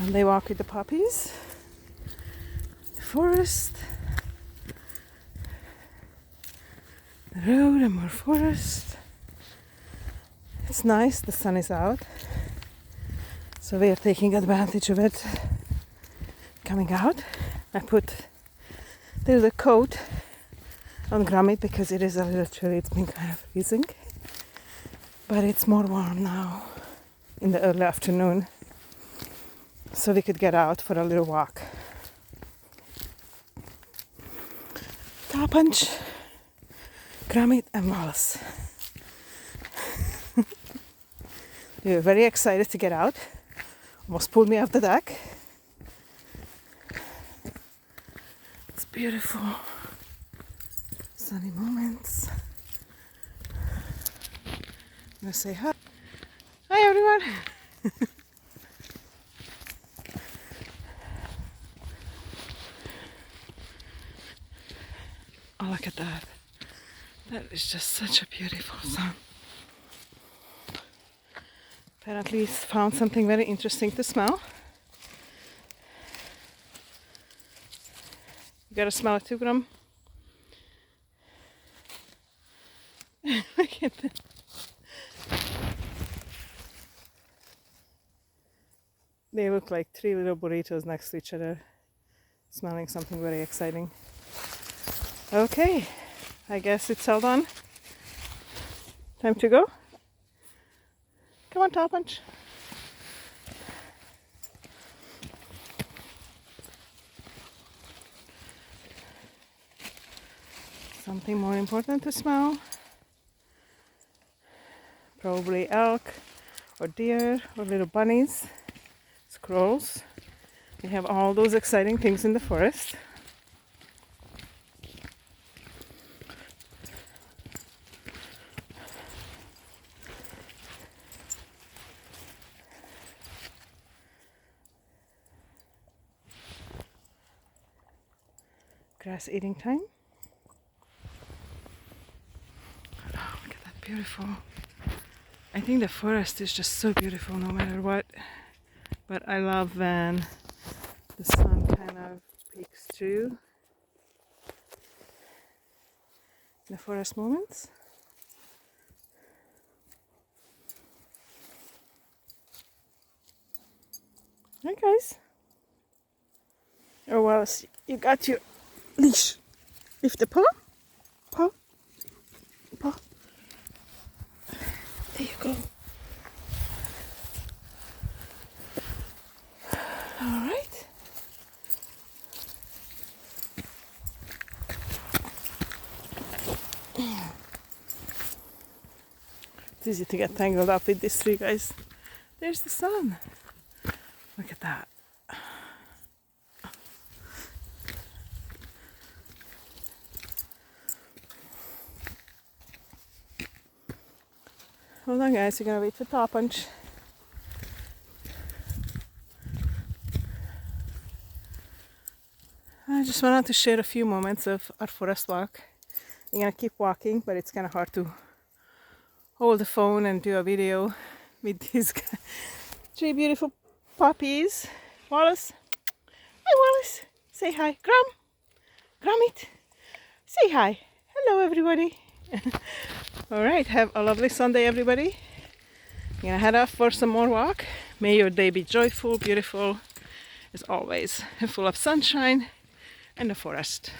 Sunday walk with the puppies. The forest. The road and more forest. It's nice, the sun is out. So we are taking advantage of it coming out. I put the little coat on Gromit because it is a little chilly. It's been kind of freezing. But it's more warm now in the early afternoon. So we could get out for a little walk. Top punch, Gromit and Wallace. They were very excited to get out. Almost pulled me off the deck. It's beautiful. Sunny moments. I'm gonna say hi. Hi everyone. Oh, look at that. That is just such a beautiful sun. Apparently found something very interesting to smell. You gotta smell it too, Grum. Look at that. They look like three little burritos next to each other, smelling something very exciting. Okay, I guess it's all done. Time to go. Come on, Top Punch. Something more important to smell. Probably elk or deer or little bunnies, squirrels. We have all those exciting things in the forest. Grass eating time. Oh, look at that, beautiful. I think the forest is just so beautiful no matter what. But I love when the sun kind of peeks through the forest moments. Hi guys. Oh well, you got your leash. Lift the paw. Paw. Paw. There you go. Alright. It's easy to get tangled up with this tree, guys. There's the sun. Look at that. Hold on guys, we're gonna wait for Top Punch. I just wanted to share a few moments of our forest walk. We're gonna keep walking, but it's kind of hard to hold the phone and do a video with these three beautiful puppies. Wallace, hi Wallace, say hi. Gromit, say hi. Hello everybody. Alright, have a lovely Sunday everybody. I'm gonna head off for some more walk. May your day be joyful, beautiful as always, and full of sunshine and the forest.